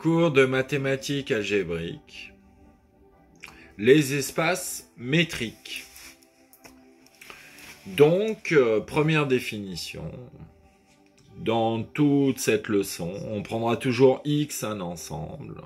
Cours de mathématiques algébriques. Les espaces métriques. Donc, première définition. Dans toute cette leçon, on prendra toujours X un ensemble.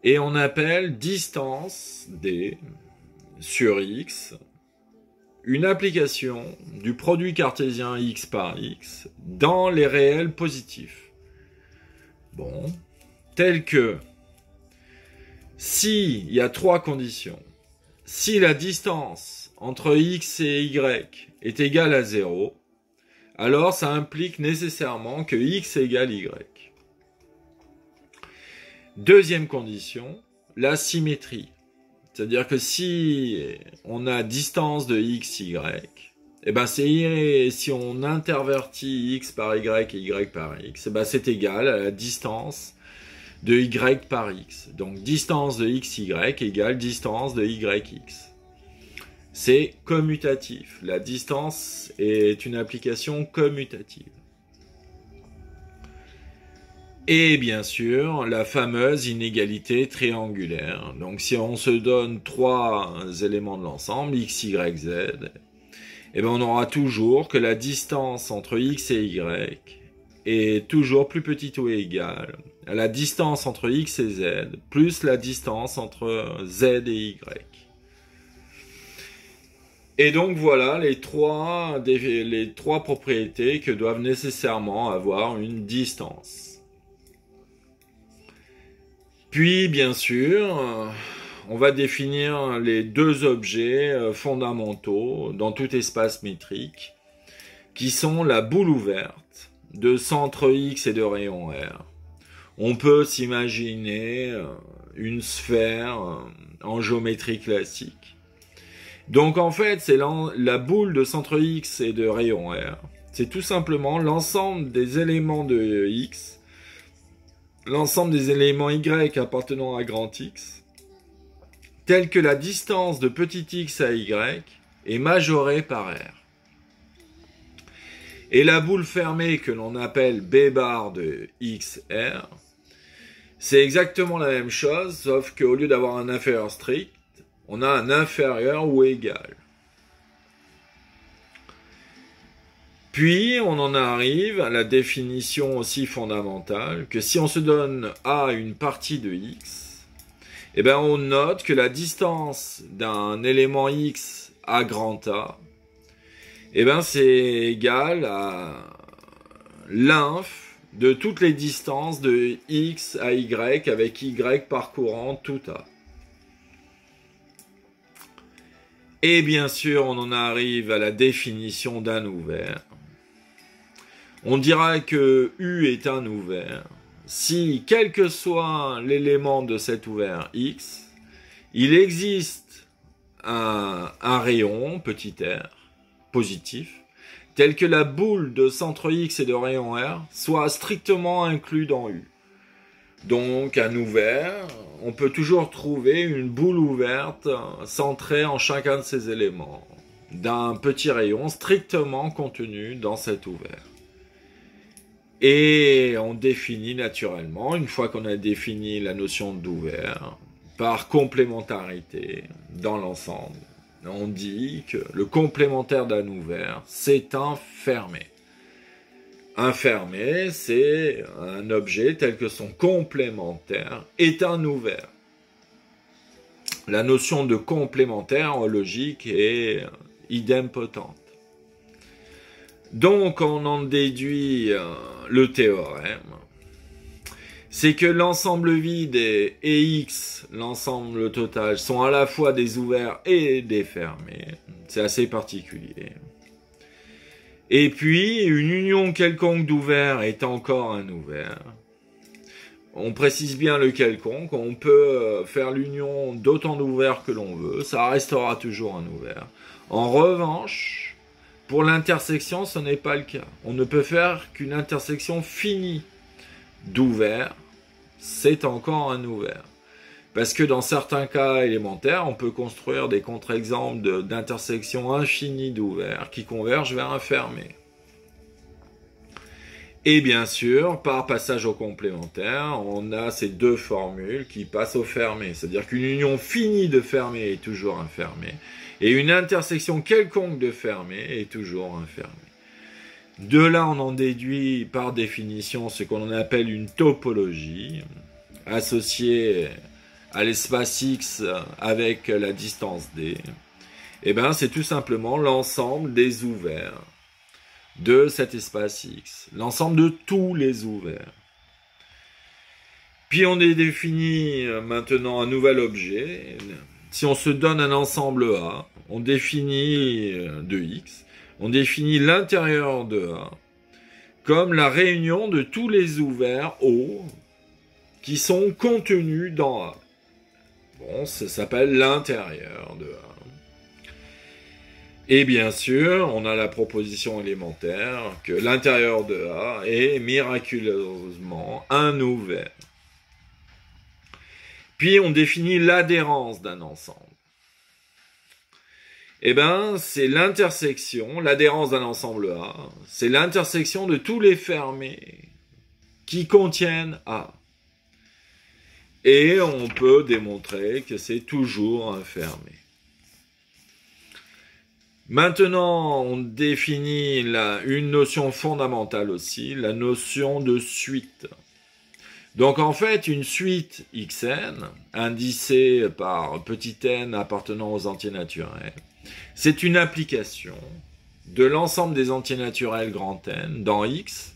Et on appelle distance D sur X une application du produit cartésien X par X dans les réels positifs. Bon, tel que si il y a trois conditions, si la distance entre X et Y est égale à 0, alors ça implique nécessairement que X égale Y. Deuxième condition, la symétrie. C'est-à-dire que si on a distance de X, Y, et ben si on intervertit X par Y et Y par X, et ben c'est égal à la distance de Y par X. Donc distance de XY égale distance de YX. C'est commutatif. La distance est une application commutative. Et bien sûr, la fameuse inégalité triangulaire. Donc si on se donne trois éléments de l'ensemble, X, Y, Z, et bien on aura toujours que la distance entre X et Y est toujours plus petite ou égale à la distance entre X et Z, plus la distance entre Z et Y. Et donc voilà les trois propriétés que doivent nécessairement avoir une distance. Puis bien sûr, on va définir les deux objets fondamentaux dans tout espace métrique, qui sont la boule ouverte de centre X et de rayon R. On peut s'imaginer une sphère en géométrie classique. Donc en fait, c'est la boule de centre X et de rayon R. C'est tout simplement l'ensemble des éléments de X, l'ensemble des éléments Y appartenant à grand X, telle que la distance de petit x à y est majorée par r. Et la boule fermée que l'on appelle B bar de xr, c'est exactement la même chose, sauf qu'au lieu d'avoir un inférieur strict, on a un inférieur ou égal. Puis, on en arrive à la définition aussi fondamentale, que si on se donne A une partie de x, eh ben on note que la distance d'un élément X à grand A, eh ben c'est égal à l'inf de toutes les distances de X à Y avec Y parcourant tout A. Et bien sûr, on en arrive à la définition d'un ouvert. On dira que U est un ouvert si, quel que soit l'élément de cet ouvert X, il existe un rayon, petit r, positif, tel que la boule de centre X et de rayon R soit strictement inclus dans U. Donc, un ouvert, on peut toujours trouver une boule ouverte centrée en chacun de ces éléments, d'un petit rayon strictement contenu dans cet ouvert. Et on définit naturellement, une fois qu'on a défini la notion d'ouvert, par complémentarité dans l'ensemble. On dit que le complémentaire d'un ouvert, c'est un fermé. Un fermé, c'est un objet tel que son complémentaire est un ouvert. La notion de complémentaire en logique est idempotente. Donc, on en déduit le théorème. C'est que l'ensemble vide et X, l'ensemble total, sont à la fois des ouverts et des fermés. C'est assez particulier. Et puis, une union quelconque d'ouverts est encore un ouvert. On précise bien le quelconque. On peut faire l'union d'autant d'ouverts que l'on veut. Ça restera toujours un ouvert. En revanche, pour l'intersection, ce n'est pas le cas. On ne peut faire qu'une intersection finie d'ouvert, c'est encore un ouvert. Parce que dans certains cas élémentaires, on peut construire des contre-exemples d'intersections infinies d'ouverts qui convergent vers un fermé. Et bien sûr, par passage au complémentaire, on a ces deux formules qui passent au fermé. C'est-à-dire qu'une union finie de fermé est toujours un fermé, et une intersection quelconque de fermé est toujours un fermé. De là, on en déduit par définition ce qu'on appelle une topologie, associée à l'espace X avec la distance D. Et bien, c'est tout simplement l'ensemble des ouverts de cet espace X, l'ensemble de tous les ouverts. Puis on définit maintenant un nouvel objet. Si on se donne un ensemble A, on définit de X, on définit l'intérieur de A comme la réunion de tous les ouverts O qui sont contenus dans A. Bon, ça s'appelle l'intérieur de A. Et bien sûr, on a la proposition élémentaire que l'intérieur de A est miraculeusement un ouvert. Puis on définit l'adhérence d'un ensemble. Eh bien, c'est l'intersection, l'adhérence d'un ensemble A, c'est l'intersection de tous les fermés qui contiennent A. Et on peut démontrer que c'est toujours un fermé. Maintenant, on définit une notion fondamentale aussi, la notion de suite. Donc en fait, une suite Xn, indicée par petit n appartenant aux entiers naturels, c'est une application de l'ensemble des entiers naturels grand N dans X,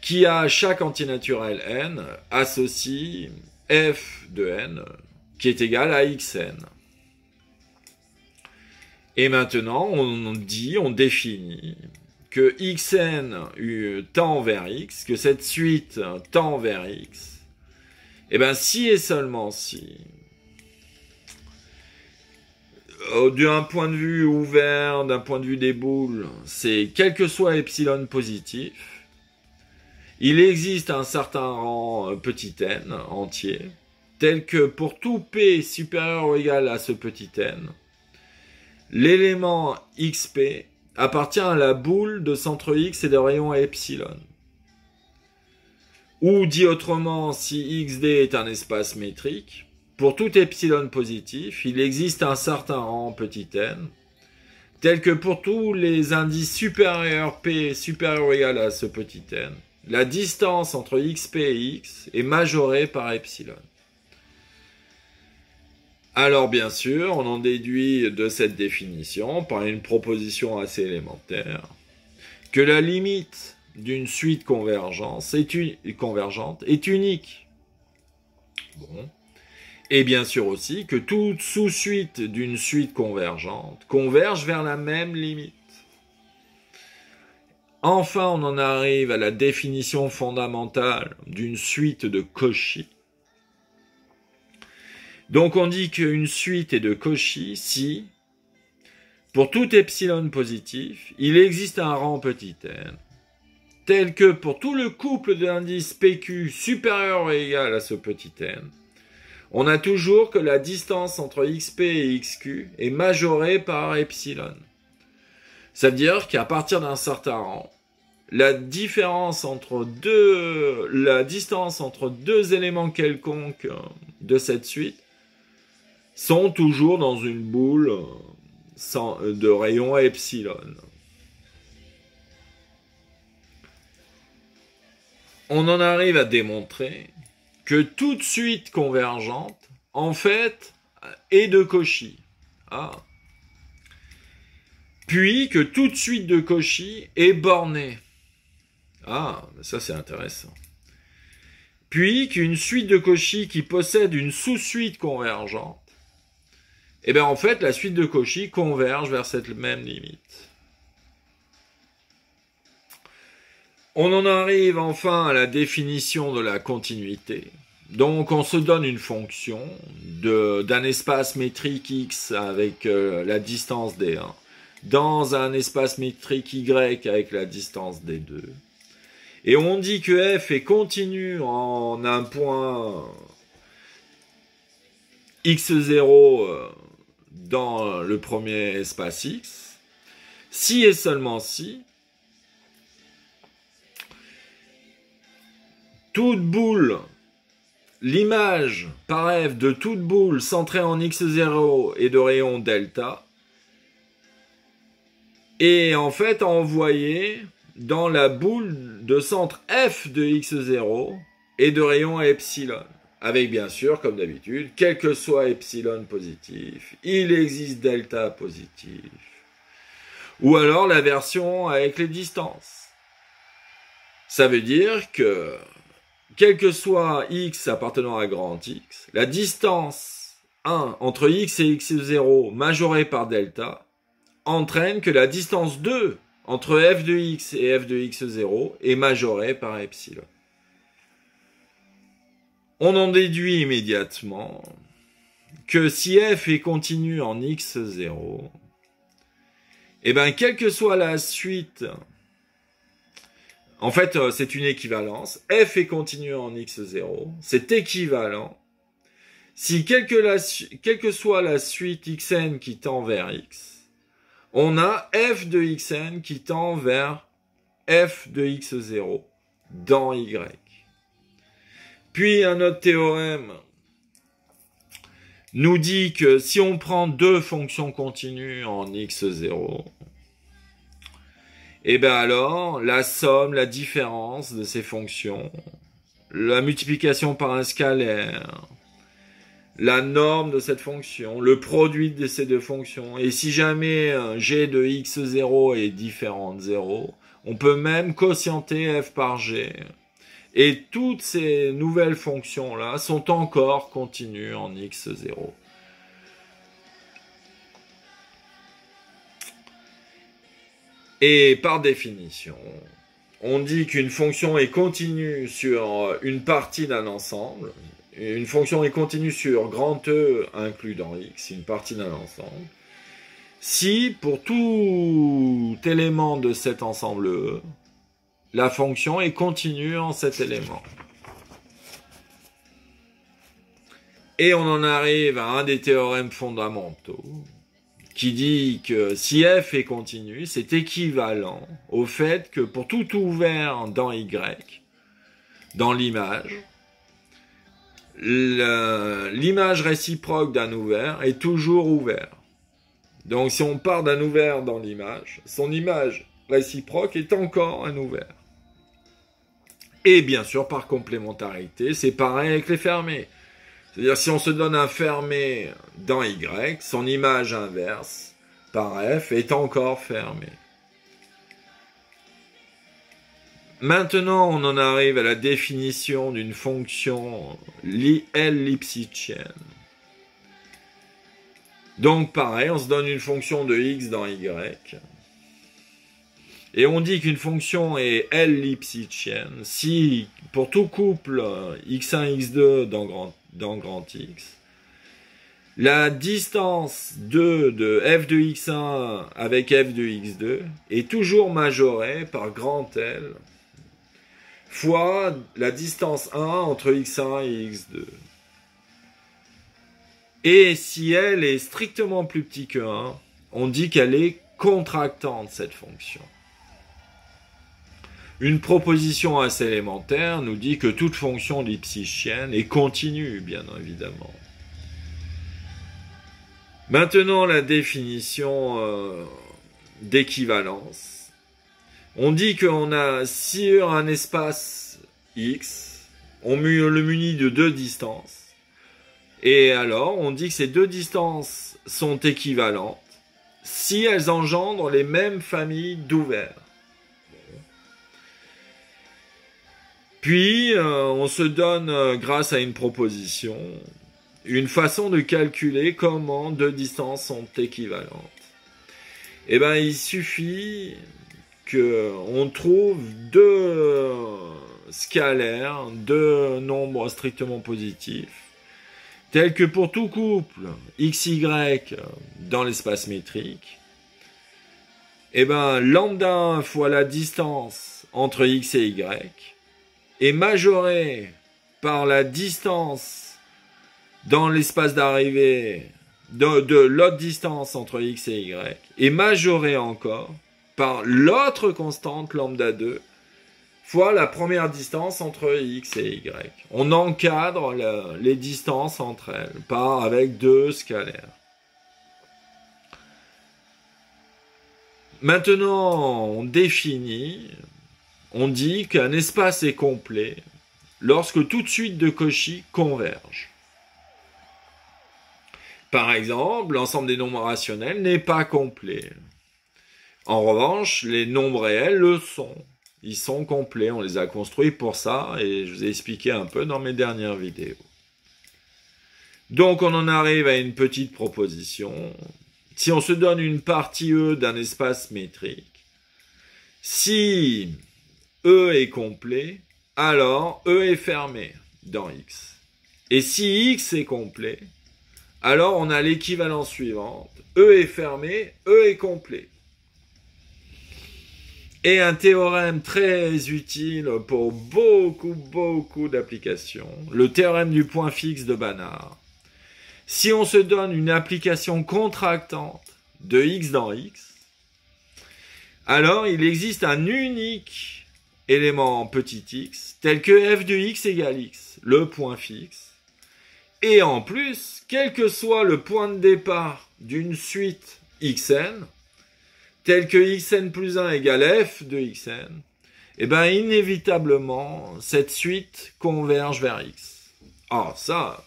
qui à chaque entier naturel n associe f de n, qui est égal à xn. Et maintenant, on définit que xn tend vers x, que cette suite tend vers x, et bien si et seulement si, d'un point de vue ouvert, d'un point de vue des boules, c'est quel que soit epsilon positif, il existe un certain rang petit n entier, tel que pour tout p supérieur ou égal à ce petit n, l'élément xp appartient à la boule de centre x et de rayon epsilon. Ou dit autrement, si xd est un espace métrique, pour tout epsilon positif, il existe un certain rang petit n, tel que pour tous les indices supérieurs p supérieur ou égal à ce petit n, la distance entre xp et x est majorée par epsilon. Alors bien sûr, on en déduit de cette définition, par une proposition assez élémentaire, que la limite d'une suite convergente est unique. Bon. Et bien sûr aussi que toute sous-suite d'une suite convergente converge vers la même limite. Enfin, on en arrive à la définition fondamentale d'une suite de Cauchy. Donc on dit qu'une suite est de Cauchy si, pour tout epsilon positif, il existe un rang petit n, tel que pour tout le couple d'indices PQ supérieur ou égal à ce petit n, on a toujours que la distance entre xp et xq est majorée par epsilon. C'est-à-dire qu'à partir d'un certain rang, la distance entre deux éléments quelconques de cette suite sont toujours dans une boule de rayon epsilon. On en arrive à démontrer que toute suite convergente, en fait, est de Cauchy. Puis que toute suite de Cauchy est bornée. Ça c'est intéressant. Puis qu'une suite de Cauchy qui possède une sous-suite convergente, et bien en fait la suite de Cauchy converge vers cette même limite. On en arrive enfin à la définition de la continuité. Donc on se donne une fonction d'un espace métrique X avec la distance D1 dans un espace métrique Y avec la distance D2. Et on dit que f est continu en un point x0 dans le premier espace X, si et seulement si toute boule, l'image par f de toute boule centrée en x0 et de rayon delta est en fait envoyée dans la boule de centre f de x0 et de rayon epsilon. Avec bien sûr, comme d'habitude, quel que soit epsilon positif, il existe delta positif. Ou alors la version avec les distances. Ça veut dire que, quel que soit x appartenant à grand X, la distance 1 entre x et x0 majorée par delta entraîne que la distance 2 entre f de x et f de x0 est majorée par epsilon. On en déduit immédiatement que si f est continu en x0, eh bien, quelle que soit la suite, en fait, c'est une équivalence. F est continu en x0, c'est équivalent. Si quelle que soit la suite xn qui tend vers x, on a f de xn qui tend vers f de x0 dans y. Puis un autre théorème nous dit que si on prend deux fonctions continues en x0, et bien alors la somme, la différence de ces fonctions, la multiplication par un scalaire, la norme de cette fonction, le produit de ces deux fonctions, et si jamais g de x0 est différent de 0, on peut même quotienter f par g. Et toutes ces nouvelles fonctions-là sont encore continues en x0. Et par définition, on dit qu'une fonction est continue sur une partie d'un ensemble. Une fonction est continue sur grand E inclus dans x, une partie d'un ensemble. Si, pour tout élément de cet ensemble E, la fonction est continue en cet élément. Et on en arrive à un des théorèmes fondamentaux qui dit que si f est continu, c'est équivalent au fait que pour tout ouvert dans y, dans l'image, l'image réciproque d'un ouvert est toujours ouvert. Donc si on part d'un ouvert dans l'image, son image réciproque est encore un ouvert. Et bien sûr, par complémentarité, c'est pareil avec les fermés. C'est-à-dire, si on se donne un fermé dans Y, son image inverse, par F, est encore fermée. Maintenant, on en arrive à la définition d'une fonction L-Lipschitzienne. Donc, pareil, on se donne une fonction de X dans Y. Et on dit qu'une fonction est L-Lipschitzienne si, pour tout couple x1, x2 dans grand X, la distance 2 de f de x1 avec f de x2 est toujours majorée par grand L fois la distance 1 entre x1 et x2. Et si L est strictement plus petit que 1, on dit qu'elle est contractante, cette fonction. Une proposition assez élémentaire nous dit que toute fonction lipschitzienne est continue, bien évidemment. Maintenant, la définition d'équivalence. On dit qu'on a sur un espace X, on le munit de deux distances. Et alors, on dit que ces deux distances sont équivalentes si elles engendrent les mêmes familles d'ouverts. Puis, on se donne, grâce à une proposition, une façon de calculer comment deux distances sont équivalentes. Eh bien, il suffit qu'on trouve deux scalaires, deux nombres strictement positifs, tels que pour tout couple xy dans l'espace métrique, eh bien, lambda fois la distance entre x et y est majoré par la distance dans l'espace d'arrivée de l'autre distance entre x et y, est majoré encore par l'autre constante lambda 2 fois la première distance entre x et y. On encadre les distances entre elles par avec deux scalaires. Maintenant, on définit, on dit qu'un espace est complet lorsque toute suite de Cauchy converge. Par exemple, l'ensemble des nombres rationnels n'est pas complet. En revanche, les nombres réels le sont. Ils sont complets, on les a construits pour ça, et je vous ai expliqué un peu dans mes dernières vidéos. Donc on en arrive à une petite proposition. Si on se donne une partie E d'un espace métrique, si E est complet, alors E est fermé dans X. Et si X est complet, alors on a l'équivalence suivante. E est fermé, E est complet. Et un théorème très utile pour beaucoup d'applications, le théorème du point fixe de Banach. Si on se donne une application contractante de x dans x, alors il existe un unique élément petit x, tel que f de x égale x, le point fixe. Et en plus, quel que soit le point de départ d'une suite xn, tel que xn plus 1 égale f de xn, eh bien inévitablement, cette suite converge vers x. Ah, ça,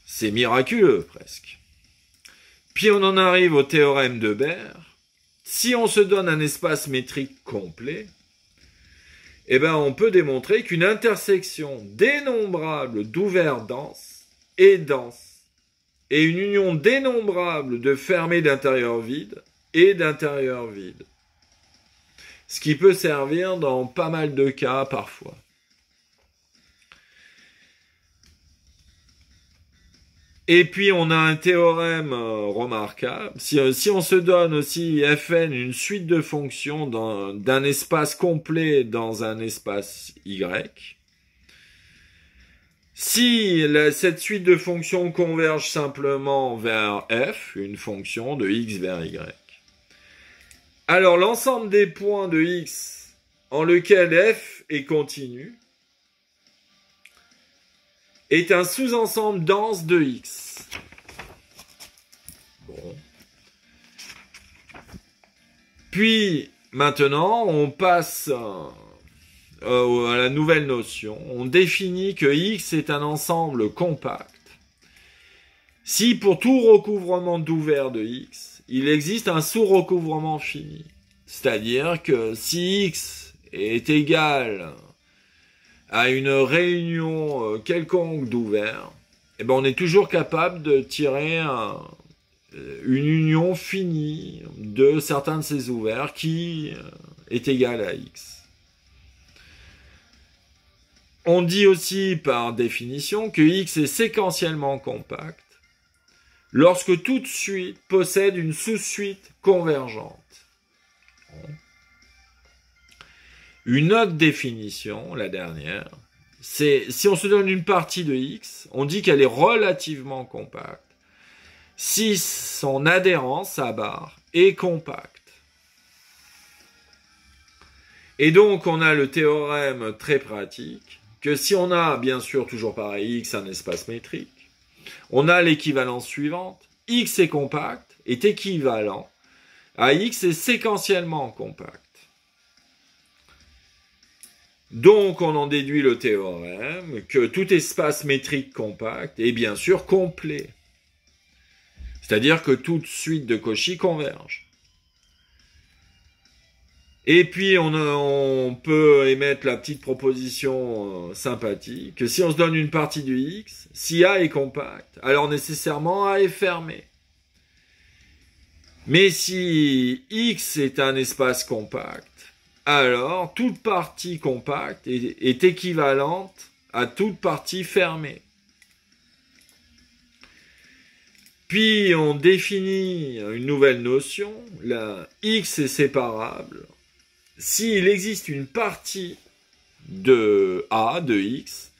c'est miraculeux presque. Puis on en arrive au théorème de Baire. Si on se donne un espace métrique complet, eh bien on peut démontrer qu'une intersection dénombrable d'ouverts denses est dense, et une union dénombrable de fermés d'intérieur vide et d'intérieur vide. Ce qui peut servir dans pas mal de cas parfois. Et puis on a un théorème remarquable. Si on se donne aussi Fn une suite de fonctions d'un espace complet dans un espace Y, si cette suite de fonctions converge simplement vers f, une fonction de x vers y, alors l'ensemble des points de x en lequel f est continu est un sous-ensemble dense de x. Bon. Puis, maintenant, on passe à la nouvelle notion. On définit que x est un ensemble compact. Si pour tout recouvrement d'ouvert de x, il existe un sous-recouvrement fini. C'est-à-dire que si x est égal à une réunion quelconque d'ouverts, eh ben on est toujours capable de tirer une union finie de certains de ces ouverts qui est égal à x. On dit aussi par définition que x est séquentiellement compact lorsque toute suite possède une sous-suite convergente. Une autre définition, la dernière, c'est si on se donne une partie de x, on dit qu'elle est relativement compacte si son adhérence à barre est compacte. Et donc on a le théorème très pratique que si on a, bien sûr, toujours pareil, x un espace métrique, on a l'équivalence suivante, x est compact, est équivalent à x est séquentiellement compact. Donc, on en déduit le théorème que tout espace métrique compact est bien sûr complet. C'est-à-dire que toute suite de Cauchy converge. Et puis, on peut émettre la petite proposition sympathique que si on se donne une partie du x, si A est compact, alors nécessairement A est fermé. Mais si x est un espace compact, alors toute partie compacte est équivalente à toute partie fermée. Puis on définit une nouvelle notion, la x est séparable s'il existe une partie de A, de x,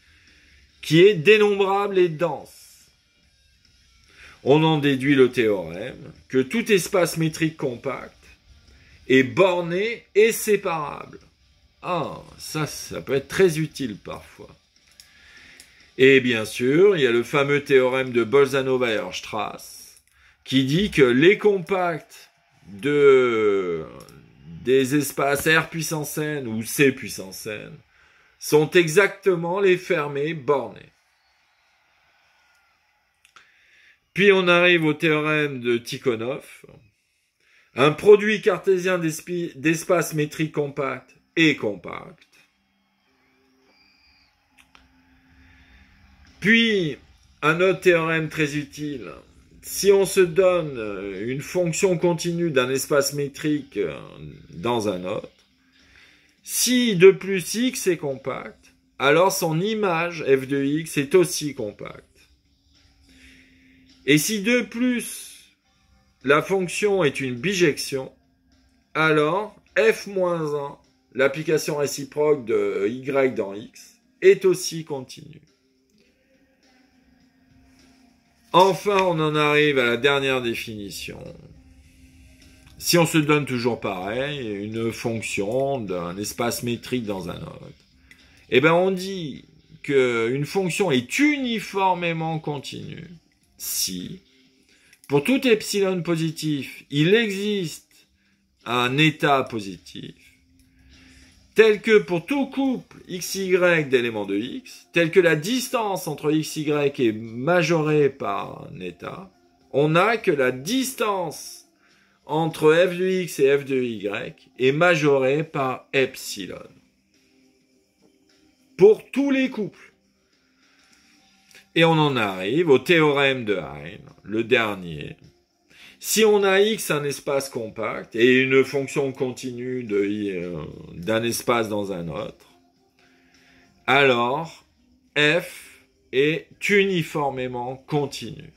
qui est dénombrable et dense. On en déduit le théorème que tout espace métrique compact est borné et séparable. Ah, ça peut être très utile parfois. Et bien sûr, il y a le fameux théorème de Bolzano-Weierstrass qui dit que les compacts des espaces R puissance n ou C puissance n sont exactement les fermés bornés. Puis on arrive au théorème de Tikhonov. Un produit cartésien d'espace métrique compact est compact. Puis, un autre théorème très utile. Si on se donne une fonction continue d'un espace métrique dans un autre, si 2 plus x est compact, alors son image f de x est aussi compacte. Et si 2 plus la fonction est une bijection, alors f-1, l'application réciproque de y dans x, est aussi continue. Enfin, on en arrive à la dernière définition. Si on se donne toujours pareil, une fonction d'un espace métrique dans un autre, eh ben on dit qu'une fonction est uniformément continue si, pour tout epsilon positif, il existe un état positif, tel que pour tout couple xy d'éléments de x, tel que la distance entre xy est majorée par un état, on n'a que la distance entre f de x et f de y est majorée par epsilon. Pour tous les couples. Et on en arrive au théorème de Hein, le dernier. Si on a x un espace compact et une fonction continue d'un espace dans un autre, alors f est uniformément continu.